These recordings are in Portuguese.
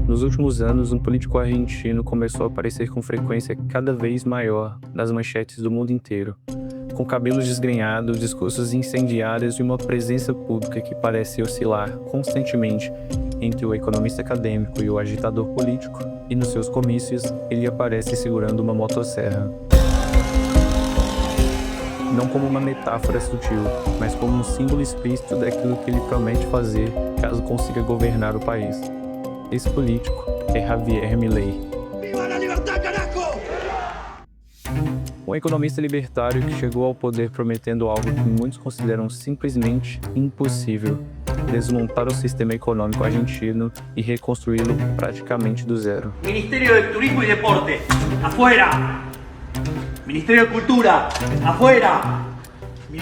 Nos últimos anos, um político argentino começou a aparecer com frequência cada vez maior nas manchetes do mundo inteiro, com cabelos desgrenhados, discursos incendiários e uma presença pública que parece oscilar constantemente entre o economista acadêmico e o agitador político, e nos seus comícios ele aparece segurando uma motosserra. Não como uma metáfora sutil, mas como um símbolo explícito daquilo que ele promete fazer caso consiga governar o país. Esse político é Javier Milei. ¡Viva la libertad, carajo! Um economista libertário que chegou ao poder prometendo algo que muitos consideram simplesmente impossível: desmontar o sistema econômico argentino e reconstruí-lo praticamente do zero. Ministerio de Turismo y Deporte, afuera. Ministerio de Cultura, afuera.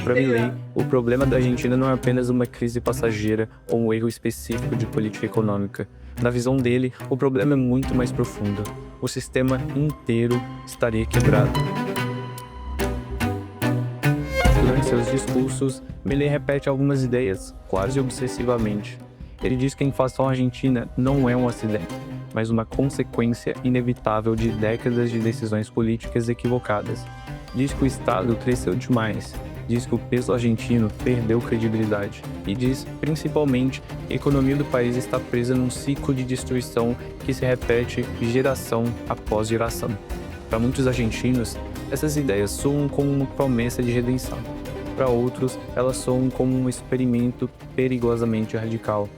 Para Milei, o problema da Argentina não é apenas uma crise passageira ou um erro específico de política econômica. Na visão dele, o problema é muito mais profundo. O sistema inteiro estaria quebrado. Durante seus discursos, Milei repete algumas ideias, quase obsessivamente. Ele diz que a inflação argentina não é um acidente, mas uma consequência inevitável de décadas de decisões políticas equivocadas. Diz que o Estado cresceu demais. Diz que o peso argentino perdeu credibilidade. E diz, principalmente, que a economia do país está presa num ciclo de destruição que se repete geração após geração. Para muitos argentinos, essas ideias soam como uma promessa de redenção. Para outros, elas soam como um experimento perigosamente radical.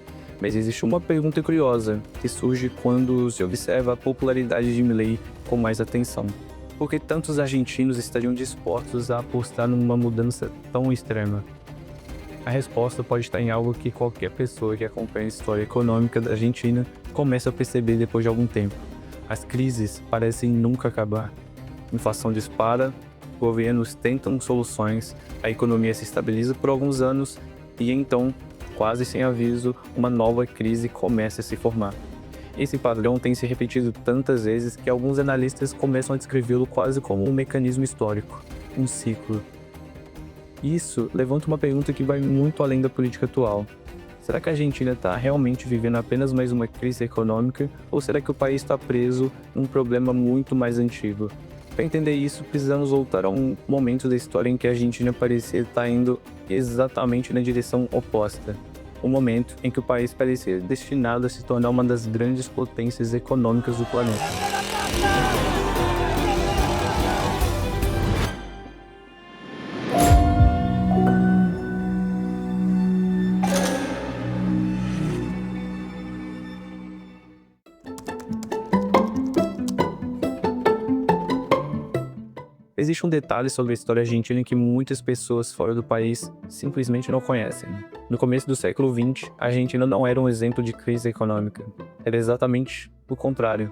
Mas existe uma pergunta curiosa que surge quando se observa a popularidade de Milei com mais atenção. Por que tantos argentinos estariam dispostos a apostar numa mudança tão extrema? A resposta pode estar em algo que qualquer pessoa que acompanha a história econômica da Argentina começa a perceber depois de algum tempo. As crises parecem nunca acabar. A inflação dispara, governos tentam soluções, a economia se estabiliza por alguns anos e então, quase sem aviso, uma nova crise começa a se formar. Esse padrão tem se repetido tantas vezes que alguns analistas começam a descrevê-lo quase como um mecanismo histórico, um ciclo. Isso levanta uma pergunta que vai muito além da política atual. Será que a Argentina está realmente vivendo apenas mais uma crise econômica, ou será que o país está preso num problema muito mais antigo? Para entender isso, precisamos voltar a um momento da história em que a Argentina parecia estar indo exatamente na direção oposta. Um momento em que o país parecia destinado a se tornar uma das grandes potências econômicas do planeta. Existe um detalhe sobre a história argentina que muitas pessoas fora do país simplesmente não conhecem. No começo do século XX, a Argentina não era um exemplo de crise econômica. Era exatamente o contrário.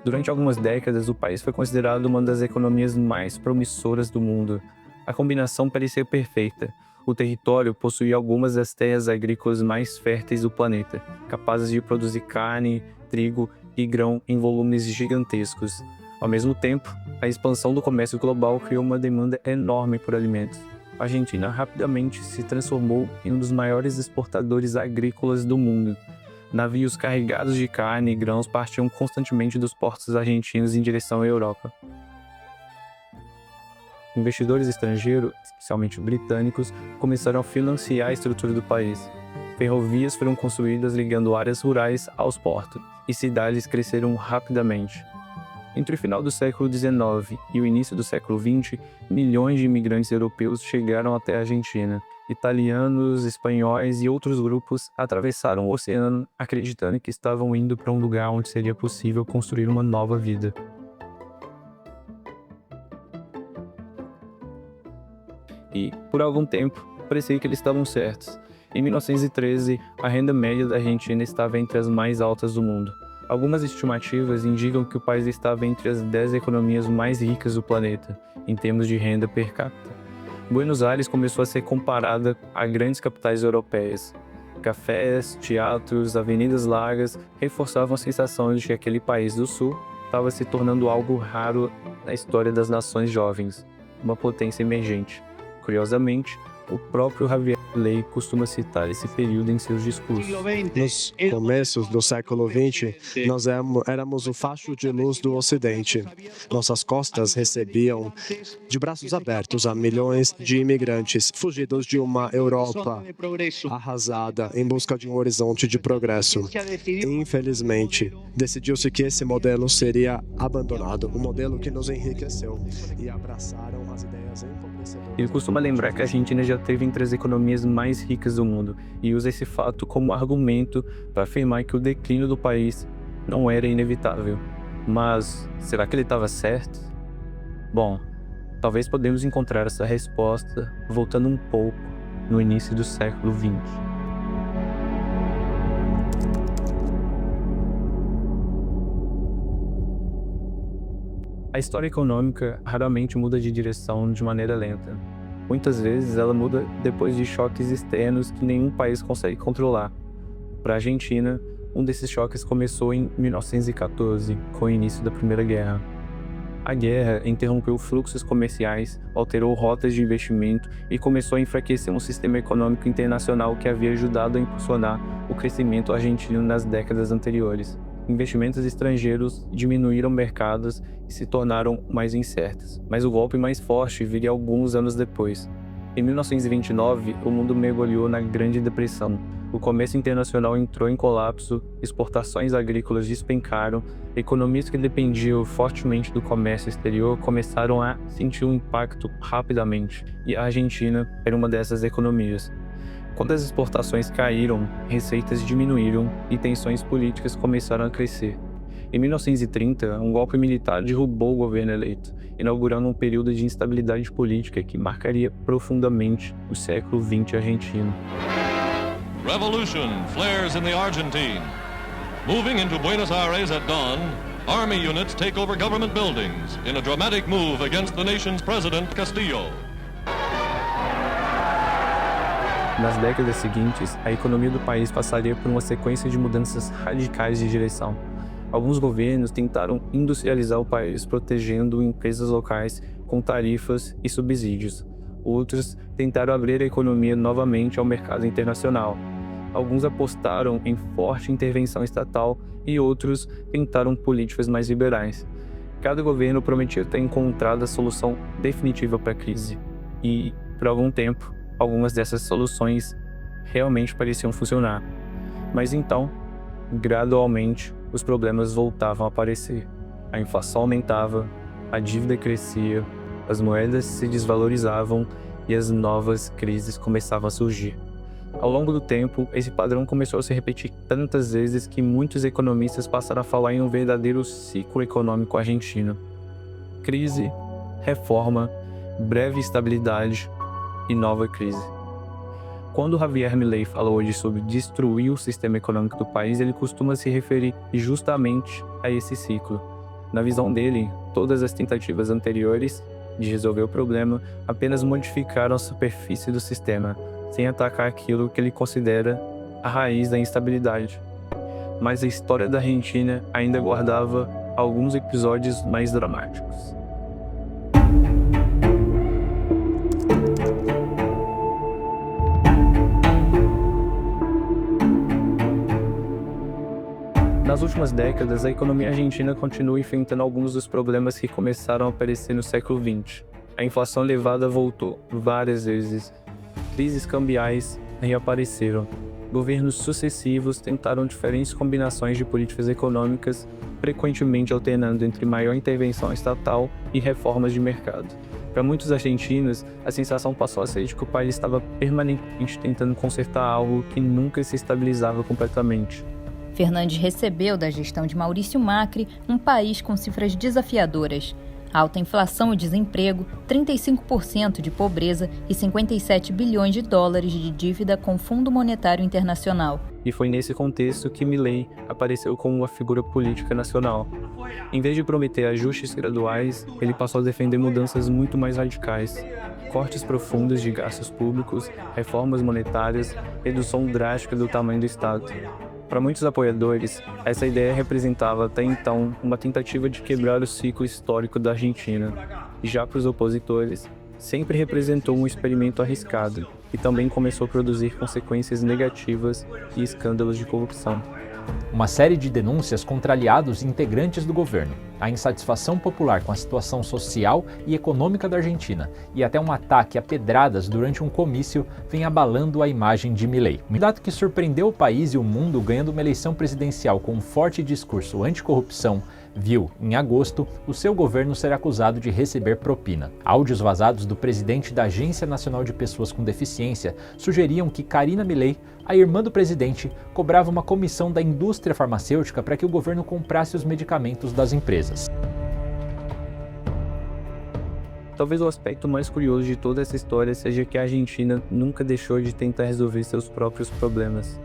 Durante algumas décadas, o país foi considerado uma das economias mais promissoras do mundo. A combinação parecia perfeita. O território possuía algumas das terras agrícolas mais férteis do planeta, capazes de produzir carne, trigo e grão em volumes gigantescos. Ao mesmo tempo, a expansão do comércio global criou uma demanda enorme por alimentos. A Argentina rapidamente se transformou em um dos maiores exportadores agrícolas do mundo. Navios carregados de carne e grãos partiam constantemente dos portos argentinos em direção à Europa. Investidores estrangeiros, especialmente britânicos, começaram a financiar a estrutura do país. Ferrovias foram construídas ligando áreas rurais aos portos, e cidades cresceram rapidamente. Entre o final do século XIX e o início do século XX, milhões de imigrantes europeus chegaram até a Argentina. Italianos, espanhóis e outros grupos atravessaram o oceano acreditando que estavam indo para um lugar onde seria possível construir uma nova vida. E, por algum tempo, parecia que eles estavam certos. Em 1913, a renda média da Argentina estava entre as mais altas do mundo. Algumas estimativas indicam que o país estava entre as 10 economias mais ricas do planeta, em termos de renda per capita. Buenos Aires começou a ser comparada a grandes capitais europeias. Cafés, teatros, avenidas largas reforçavam a sensação de que aquele país do sul estava se tornando algo raro na história das nações jovens, uma potência emergente. Curiosamente, o próprio Javier Milei costuma citar esse período em seus discursos. Nos começos do século XX, nós éramos o facho de luz do Ocidente. Nossas costas recebiam de braços abertos a milhões de imigrantes fugidos de uma Europa arrasada em busca de um horizonte de progresso. Infelizmente, decidiu-se que esse modelo seria abandonado, um modelo que nos enriqueceu, e abraçaram as ideias empobrecedoras. Ele costuma lembrar que a Argentina já teve entre as economias mais ricas do mundo e usa esse fato como argumento para afirmar que o declínio do país não era inevitável. Mas será que ele estava certo? Bom, talvez podemos encontrar essa resposta voltando um pouco no início do século XX. A história econômica raramente muda de direção de maneira lenta. Muitas vezes ela muda depois de choques externos que nenhum país consegue controlar. Para a Argentina, um desses choques começou em 1914, com o início da Primeira Guerra. A guerra interrompeu fluxos comerciais, alterou rotas de investimento e começou a enfraquecer um sistema econômico internacional que havia ajudado a impulsionar o crescimento argentino nas décadas anteriores. Investimentos estrangeiros diminuíram mercados e se tornaram mais incertos, mas o golpe mais forte viria alguns anos depois. Em 1929, o mundo mergulhou na Grande Depressão. O comércio internacional entrou em colapso, exportações agrícolas despencaram, economias que dependiam fortemente do comércio exterior começaram a sentir um impacto rapidamente, e a Argentina era uma dessas economias. Quando as exportações caíram, receitas diminuíram e tensões políticas começaram a crescer. Em 1930, um golpe militar derrubou o governo eleito, inaugurando um período de instabilidade política que marcaria profundamente o século XX argentino. Revolution flares in the Argentine. Moving into Buenos Aires at dawn, army units take over government buildings in a dramatic move against the nation's president, Castillo. Nas décadas seguintes, a economia do país passaria por uma sequência de mudanças radicais de direção. Alguns governos tentaram industrializar o país, protegendo empresas locais com tarifas e subsídios. Outros tentaram abrir a economia novamente ao mercado internacional. Alguns apostaram em forte intervenção estatal e outros tentaram políticas mais liberais. Cada governo prometia ter encontrado a solução definitiva para a crise. E, por algum tempo, algumas dessas soluções realmente pareciam funcionar. Mas então, gradualmente, os problemas voltavam a aparecer. A inflação aumentava, a dívida crescia, as moedas se desvalorizavam e as novas crises começavam a surgir. Ao longo do tempo, esse padrão começou a se repetir tantas vezes que muitos economistas passaram a falar em um verdadeiro ciclo econômico argentino. Crise, reforma, breve estabilidade e nova crise. Quando Javier Milei fala hoje sobre destruir o sistema econômico do país, ele costuma se referir justamente a esse ciclo. Na visão dele, todas as tentativas anteriores de resolver o problema apenas modificaram a superfície do sistema, sem atacar aquilo que ele considera a raiz da instabilidade. Mas a história da Argentina ainda guardava alguns episódios mais dramáticos. Nas últimas décadas, a economia argentina continua enfrentando alguns dos problemas que começaram a aparecer no século XX. A inflação elevada voltou várias vezes, crises cambiais reapareceram, governos sucessivos tentaram diferentes combinações de políticas econômicas, frequentemente alternando entre maior intervenção estatal e reformas de mercado. Para muitos argentinos, a sensação passou a ser de que o país estava permanentemente tentando consertar algo que nunca se estabilizava completamente. Fernandes recebeu da gestão de Maurício Macri um país com cifras desafiadoras. Alta inflação e desemprego, 35% de pobreza e 57 bilhões de dólares de dívida com o Fundo Monetário Internacional. E foi nesse contexto que Milei apareceu como uma figura política nacional. Em vez de prometer ajustes graduais, ele passou a defender mudanças muito mais radicais. Cortes profundos de gastos públicos, reformas monetárias, redução drástica do tamanho do Estado. Para muitos apoiadores, essa ideia representava até então uma tentativa de quebrar o ciclo histórico da Argentina. E já para os opositores, sempre representou um experimento arriscado e também começou a produzir consequências negativas e escândalos de corrupção. Uma série de denúncias contra aliados e integrantes do governo, a insatisfação popular com a situação social e econômica da Argentina e até um ataque a pedradas durante um comício vem abalando a imagem de Milei. Um candidato que surpreendeu o país e o mundo ganhando uma eleição presidencial com um forte discurso anticorrupção, viu, em agosto, o seu governo ser acusado de receber propina. Áudios vazados do presidente da Agência Nacional de Pessoas com Deficiência sugeriam que Karina Milei, a irmã do presidente, cobrava uma comissão da indústria farmacêutica para que o governo comprasse os medicamentos das empresas. Talvez o aspecto mais curioso de toda essa história seja que a Argentina nunca deixou de tentar resolver seus próprios problemas.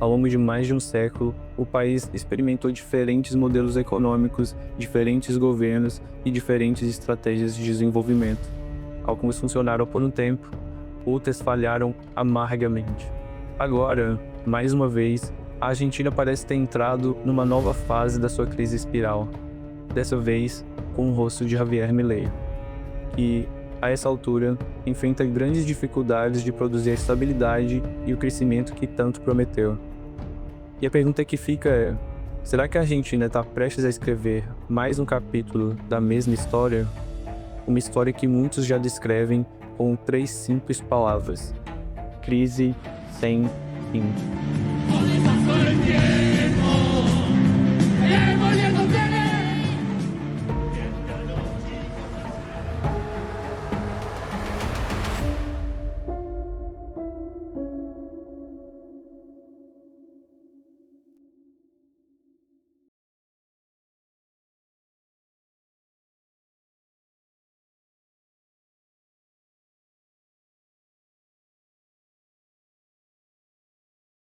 Ao longo de mais de um século, o país experimentou diferentes modelos econômicos, diferentes governos e diferentes estratégias de desenvolvimento. Alguns funcionaram por um tempo, outras falharam amargamente. Agora, mais uma vez, a Argentina parece ter entrado numa nova fase da sua crise espiral, dessa vez com o rosto de Javier Milei, que, a essa altura, enfrenta grandes dificuldades de produzir a estabilidade e o crescimento que tanto prometeu. E a pergunta que fica é, será que a Argentina está prestes a escrever mais um capítulo da mesma história? Uma história que muitos já descrevem com 3 simples palavras: crise sem fim.